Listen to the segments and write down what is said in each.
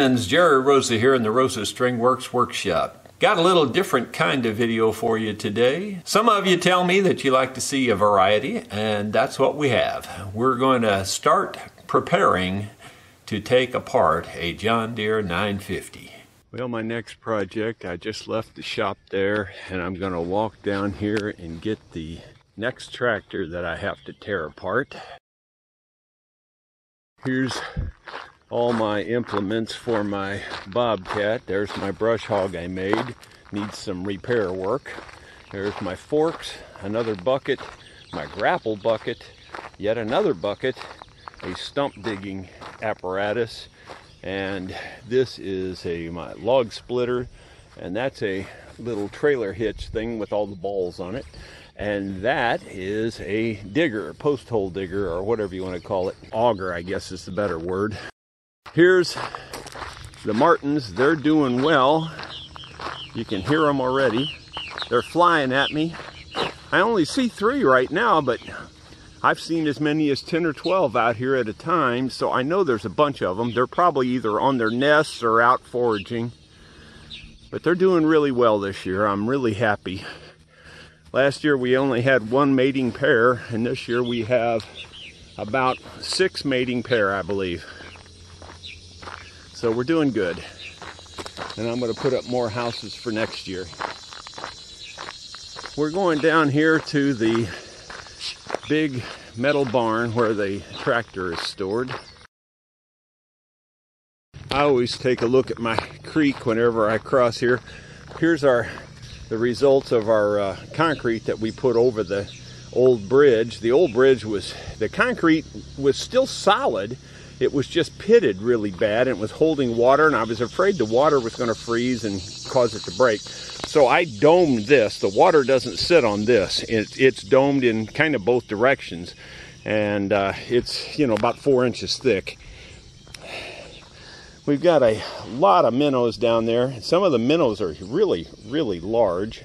friends, Jerry Rosa here in the Rosa String Works Workshop. Got a little different kind of video for you today. Some of you tell me that you like to see a variety, and that's what we have. We're going to start preparing to take apart a John Deere 950. Well, my next project, I just left the shop there, and I'm going to walk down here and get the next tractor that I have to tear apart. Here's all my implements for my Bobcat. There's my brush hog I made. Needs some repair work. There's my forks, another bucket, my grapple bucket, yet another bucket, a stump digging apparatus, and this is my log splitter, and that's a little trailer hitch thing with all the balls on it. And that is a digger, post hole digger, or whatever you want to call it. Auger, I guess is the better word. Here's the martins. They're doing well. You can hear them already. They're flying at me. I only see 3 right now, but I've seen as many as 10 or 12 out here at a time, so I know there's a bunch of them. They're probably either on their nests or out foraging. But they're doing really well this year. I'm really happy. Last year we only had 1 mating pair, and this year we have about 6 mating pair, I believe. So we're doing good. And I'm going to put up more houses for next year. We're going down here to the big metal barn where the tractor is stored. I always take a look at my creek whenever I cross here. Here's the results of our concrete that we put over the old bridge. The old bridge the concrete was still solid. It was just pitted really bad, and it was holding water, and I was afraid the water was going to freeze and cause it to break. So I domed this. The water doesn't sit on this. It's domed in kind of both directions, and it's, you know, about 4 inches thick. We've got a lot of minnows down there. Some of the minnows are really, really large.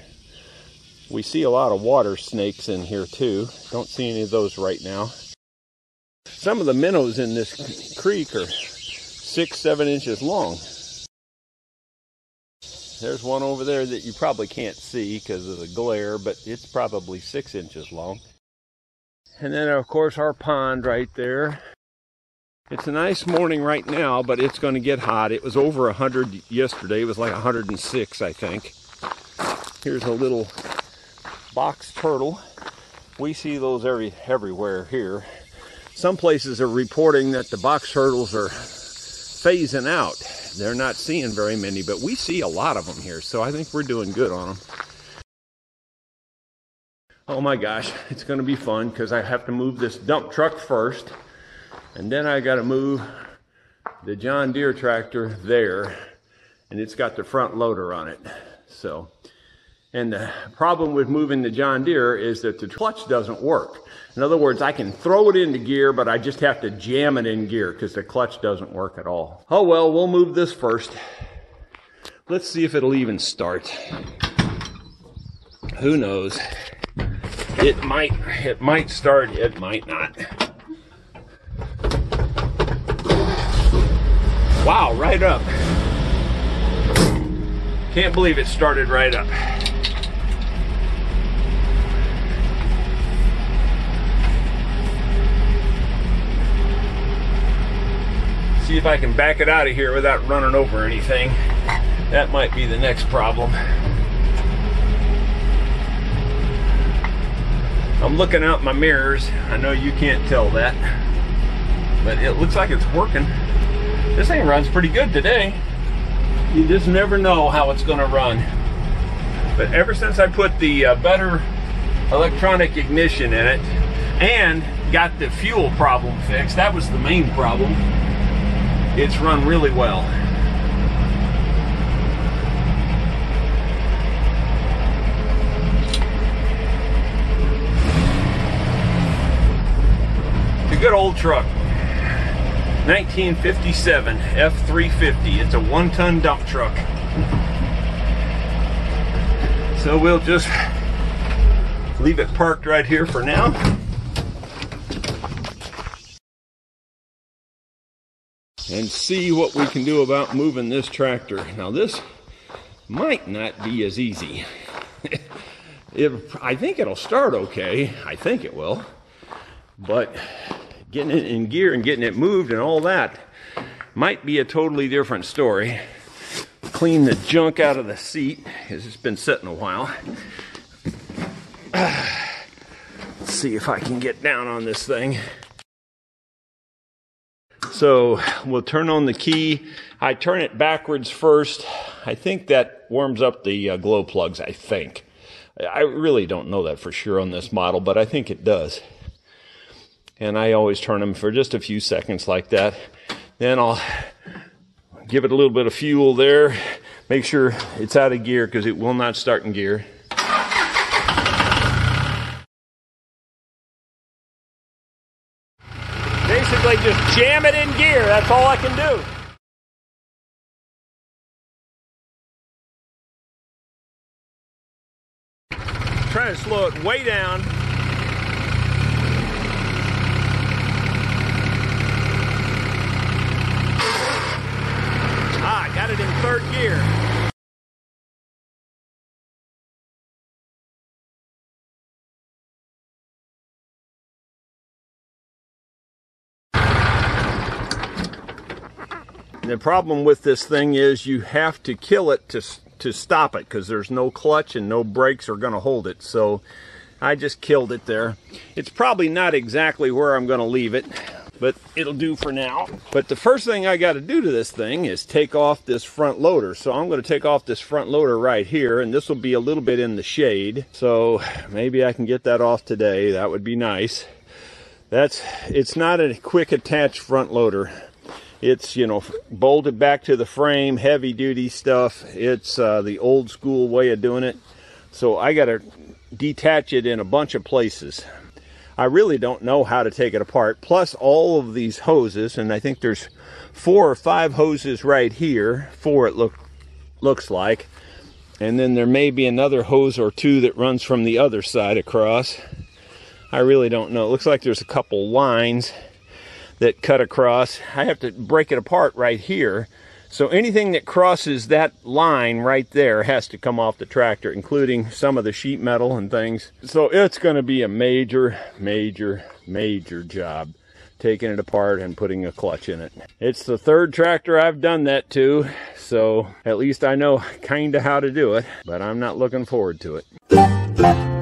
We see a lot of water snakes in here too. Don't see any of those right now. Some of the minnows in this creek are 6-7 inches long. There's one over there that you probably can't see because of the glare, but it's probably 6 inches long. And then of course our pond right there. It's a nice morning right now, but it's going to get hot. It was over 100 yesterday. It was like 106, I think. Here's a little box turtle. We see those everywhere here. Some places are reporting that the box turtles are phasing out. They're not seeing very many, but we see a lot of them here, so I think we're doing good on them. Oh my gosh, it's going to be fun because I have to move this dump truck first. And then I got to move the John Deere tractor there, and it's got the front loader on it. So, and the problem with moving the John Deere is that the clutch doesn't work. In other words, I can throw it into gear, but I just have to jam it in gear because the clutch doesn't work at all. Oh well, we'll move this first. Let's see if it'll even start. Who knows? It might start, it might not. Wow, right up. Can't believe it started right up. See if I can back it out of here without running over anything. That might be the next problem. I'm looking out my mirrors. I know you can't tell that, but it looks like it's working. This thing runs pretty good today. You just never know how it's going to run. But ever since I put the better electronic ignition in it and got the fuel problem fixed, that was the main problem, it's run really well. It's a good old truck. 1957 F350. It's a 1-ton dump truck. So we'll just leave it parked right here for now. and see what we can do about moving this tractor. Now this might not be as easy. I think it'll start okay. I think it will. But getting it in gear and getting it moved and all that might be a totally different story. Clean the junk out of the seat because it's been sitting a while. Let's see if I can get down on this thing. So we'll turn on the key. I turn it backwards first. I think that warms up the glow plugs, I think. I really don't know that for sure on this model, but I think it does. And I always turn them for just a few seconds like that. Then I'll give it a little bit of fuel there. Make sure it's out of gear because it will not start in gear. Basically just jam it in gear. That's all I can do. Trying to slow it way down. I got it in third gear. The problem with this thing is you have to kill it to stop it because there's no clutch and no brakes are going to hold it. So I just killed it there. It's probably not exactly where I'm going to leave it, but it'll do for now. But the first thing I got to do to this thing is take off this front loader. So I'm going to take off this front loader right here, and this will be a little bit in the shade. So maybe I can get that off today. That would be nice. It's not a quick attach front loader. It's, you know, bolted back to the frame, heavy duty stuff. It's the old school way of doing it. So I got to detach it in a bunch of places. I really don't know how to take it apart. Plus all of these hoses, and I think there's 4 or 5 hoses right here. 4 it looks like. And then there may be another hose or 2 that runs from the other side across. I really don't know. It looks like there's a couple lines that cut across. I have to break it apart right here. So anything that crosses that line right there has to come off the tractor, including some of the sheet metal and things. So it's going to be a major, major, major job taking it apart and putting a clutch in it. It's the 3rd tractor I've done that to, so at least I know kind of how to do it, but I'm not looking forward to it.